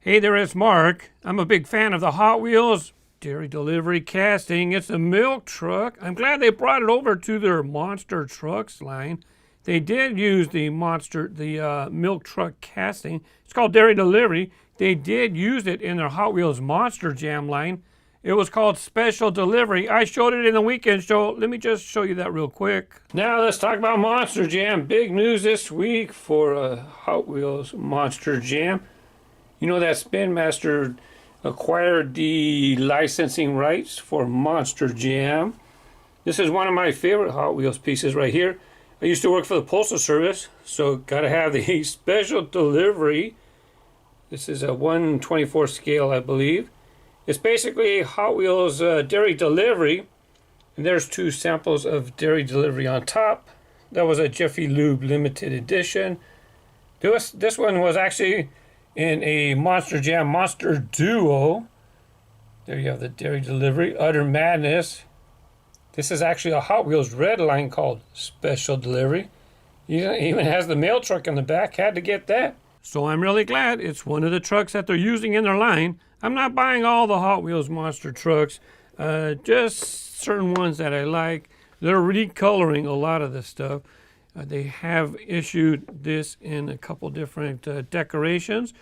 Hey there, it's Mark. I'm a big fan of the Hot Wheels dairy delivery casting. It's a milk truck. I'm glad they brought it over to their monster trucks line. They did use the milk truck casting. It's called dairy delivery. They did use it in their Hot Wheels Monster Jam line. It was called Special Delivery. I showed it in the weekend show. Let me just show you that real quick. Now let's talk about Monster Jam. Big news this week for Hot Wheels Monster Jam. You know that Spin Master acquired the licensing rights for Monster Jam. This is one of my favorite Hot Wheels pieces right here. I used to work for the Postal Service, so gotta have the special delivery. This is a 1/24 scale, I believe. It's basically Hot Wheels dairy delivery. And there's two samples of dairy delivery on top. That was a Jiffy Lube limited edition. This one was actually in a Monster Jam Monster Duo. There you have the dairy delivery, Utter Madness. This is actually a Hot Wheels red line called Special Delivery. It even has the mail truck in the back, had to get that. So I'm really glad it's one of the trucks that they're using in their line. I'm not buying all the Hot Wheels monster trucks, just certain ones that I like. They're recoloring a lot of this stuff. They have issued this in a couple different decorations.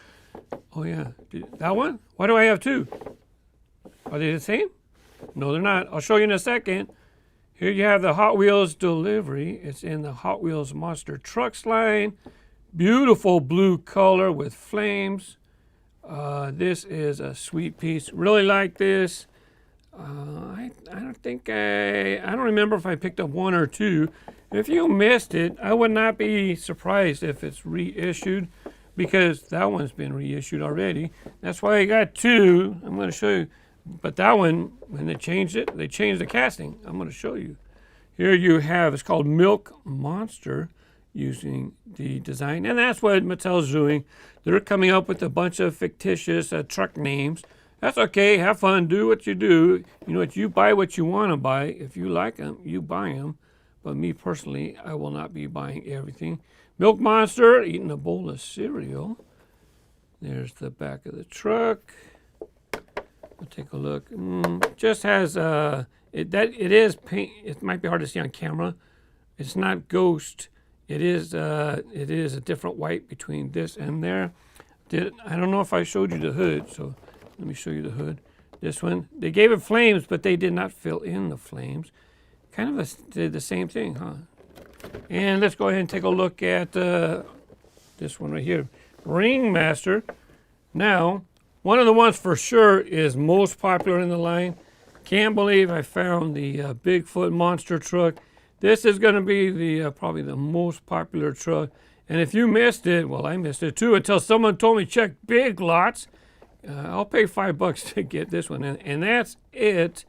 Oh yeah, that one? Why do I have two? Are they the same? No, they're not. I'll show you in a second. Here you have the Hot Wheels delivery. It's in the Hot Wheels Monster Trucks line. Beautiful blue color with flames. This is a sweet piece. Really like this. I don't remember if I picked up one or two. If you missed it, I would not be surprised if it's reissued, because that one's been reissued already. That's why I got two. I'm going to show you. But that one, when they changed it, they changed the casting. I'm going to show you. Here you have, it's called Milk Monster, using the design. And that's what Mattel's doing. They're coming up with a bunch of fictitious truck names. That's okay. Have fun. Do what you do. You know what? You buy what you want to buy. If you like them, you buy them. But me personally, I will not be buying everything. Milk Monster eating a bowl of cereal. There's the back of the truck. We'll take a look. Just has it is paint. It might be hard to see on camera. It's not ghost. It is a different white between this and there. I don't know if I showed you the hood, so let me show you the hood. This one, they gave it flames, but they did not fill in the flames. Kind of did the same thing, huh? And let's go ahead and take a look at this one right here, Ringmaster. Now, one of the ones for sure is most popular in the line. Can't believe I found the Bigfoot monster truck. This is going to be the probably the most popular truck. And if you missed it, well, I missed it too until someone told me check Big Lots. I'll pay $5 to get this one, and that's it.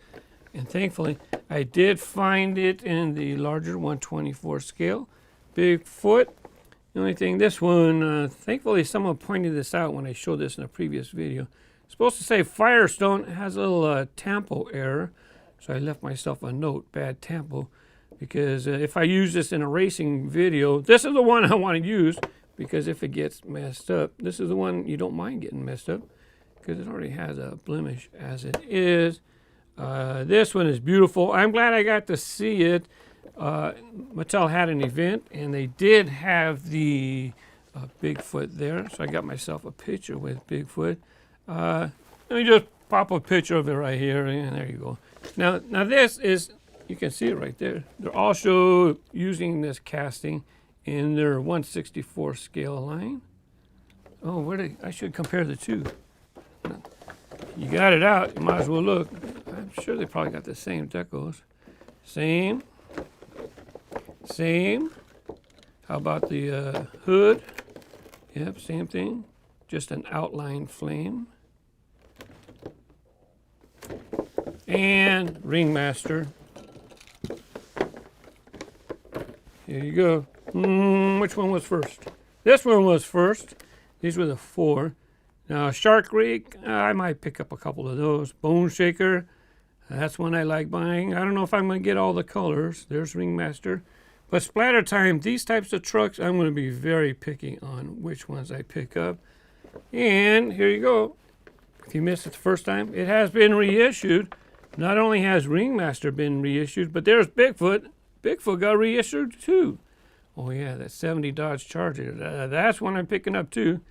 And thankfully, I did find it in the larger 1/24 scale. Bigfoot. The only thing, this one, thankfully someone pointed this out when I showed this in a previous video. It's supposed to say Firestone. It has a little tampo error. So I left myself a note, bad tampo. Because if I use this in a racing video, this is the one I want to use. Because if it gets messed up, this is the one you don't mind getting messed up. Because it already has a blemish as it is. This one is beautiful. I'm glad I got to see it. Mattel had an event, and they did have the Bigfoot there. So I got myself a picture with Bigfoot. Let me just pop a picture of it right here, and there you go. Now this is, you can see it right there. They're also using this casting in their 1/64 scale line. Oh, I should compare the two. You got it out, you might as well look. I'm sure they probably got the same decos. Same. How about the hood? Yep, same thing. Just an outline flame. And Ringmaster. Here you go. Which one was first? This one was first. These were the 4. Now, Shark Creek, I might pick up a couple of those. Bone Shaker, that's one I like buying. I don't know if I'm going to get all the colors. There's Ringmaster. But Splatter Time, these types of trucks, I'm going to be very picky on which ones I pick up. And here you go. If you missed it the first time, it has been reissued. Not only has Ringmaster been reissued, but there's Bigfoot. Bigfoot got reissued too. Oh yeah, that 70 Dodge Charger. That's one I'm picking up too.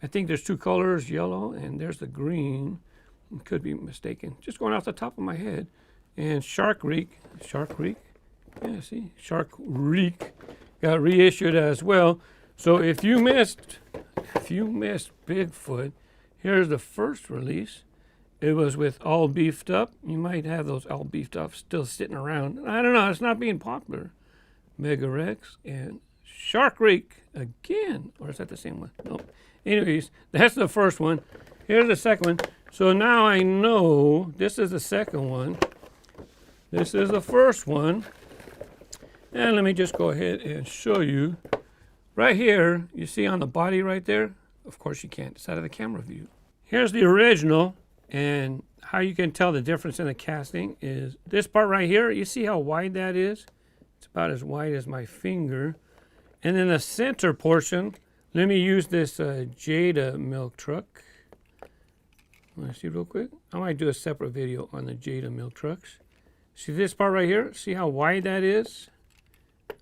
I think there's two colors, yellow, and there's the green. Could be mistaken. Just going off the top of my head. And Shark Reek. Yeah, see? Shark Reek got reissued as well. So if you missed Bigfoot, here's the first release. It was with all beefed up. You might have those all beefed up still sitting around. I don't know. It's not being popular. Mega Rex and Shark Reek again. Or is that the same one? Nope. Anyways, that's the first one. Here's the second one. So now I know this is the second one. This is the first one. And let me just go ahead and show you. Right here, you see on the body right there? Of course you can't. It's out of the camera view. Here's the original. And how you can tell the difference in the casting is this part right here. You see how wide that is? It's about as wide as my finger. And then the center portion, let me use this Jada milk truck. Want to see real quick? I might do a separate video on the Jada milk trucks. See this part right here? See how wide that is?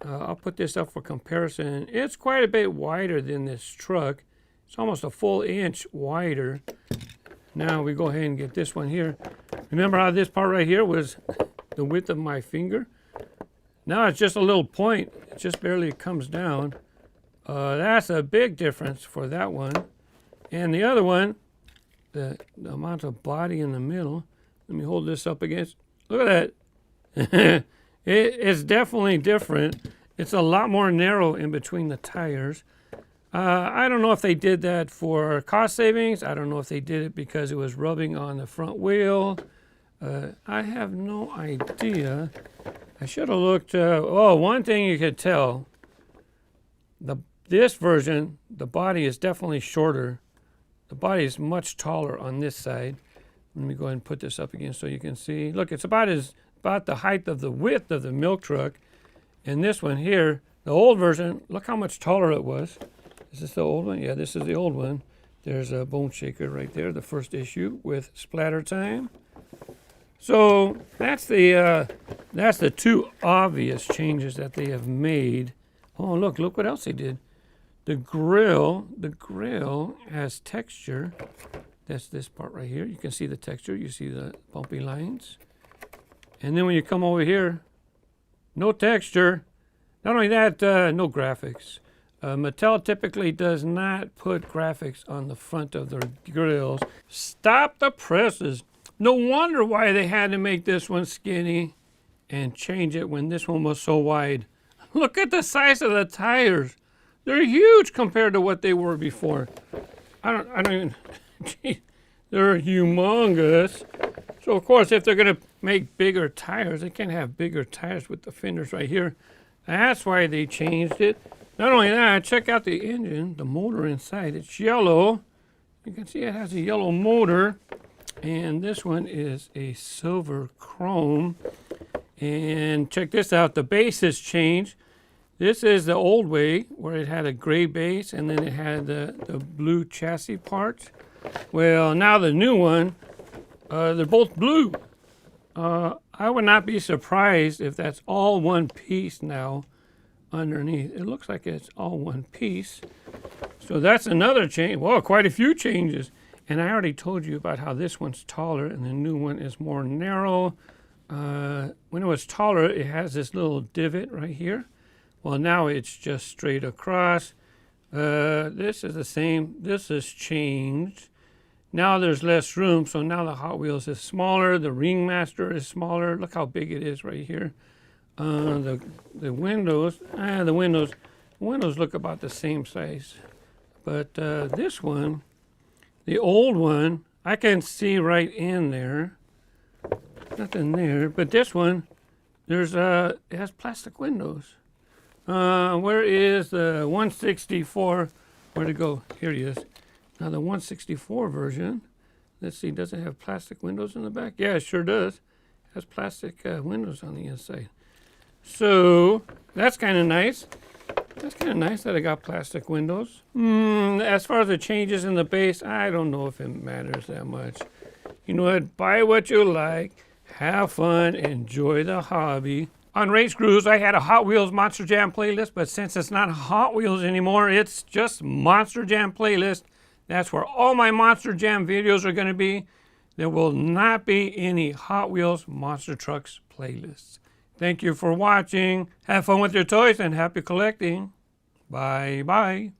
I'll put this up for comparison. It's quite a bit wider than this truck. It's almost a full inch wider. Now we go ahead and get this one here. Remember how this part right here was the width of my finger? Now it's just a little point. It just barely comes down. That's a big difference for that one. And the other one, the amount of body in the middle. Let me hold this up against. Look at that. It's definitely different. It's a lot more narrow in between the tires. I don't know if they did that for cost savings. I don't know if they did it because it was rubbing on the front wheel. I have no idea. I should have looked. One thing you could tell. This version, the body is definitely shorter. The body is much taller on this side. Let me go ahead and put this up again so you can see. Look, it's about the height of the width of the milk truck. And this one here, the old version, look how much taller it was. Is this the old one? Yeah, this is the old one. There's a Bone Shaker right there, the first issue with Splatter Time. So that's the two obvious changes that they have made. Oh, look what else they did. The grill has texture. That's this part right here. You can see the texture. You see the bumpy lines. And then when you come over here, no texture. Not only that, no graphics. Mattel typically does not put graphics on the front of their grills. Stop the presses. No wonder why they had to make this one skinny and change it when this one was so wide. Look at the size of the tires. They're huge compared to what they were before. I don't even, geez, they're humongous. So of course, if they're gonna make bigger tires, they can't have bigger tires with the fenders right here. That's why they changed it. Not only that, check out the engine, the motor inside. It's yellow. You can see it has a yellow motor. And this one is a silver chrome. And check this out, the base has changed. This is the old way where it had a gray base and then it had the blue chassis parts. Well, now the new one, they're both blue. I would not be surprised if that's all one piece now underneath. It looks like it's all one piece. So that's another change. Well, quite a few changes. And I already told you about how this one's taller and the new one is more narrow. When it was taller, it has this little divot right here. Well, now it's just straight across. This is the same. This has changed. Now there's less room, so now the Hot Wheels is smaller. The Ringmaster is smaller. Look how big it is right here. The windows, the windows look about the same size. But this one, the old one, I can see right in there. Nothing there. But this one, it has plastic windows. Where is the 164? Where'd it go? Here he is. Now the 164 version, let's see, does it have plastic windows in the back? Yeah, it sure does. It has plastic windows on the inside. So that's kind of nice. That's kind of nice that I got plastic windows. As far as the changes in the base, I don't know if it matters that much. You know what? Buy what you like. Have fun. Enjoy the hobby. On Race Grooves, I had a Hot Wheels Monster Jam playlist, but since it's not Hot Wheels anymore, it's just Monster Jam playlist. That's where all my Monster Jam videos are going to be. There will not be any Hot Wheels Monster Trucks playlists. Thank you for watching. Have fun with your toys and happy collecting. Bye-bye.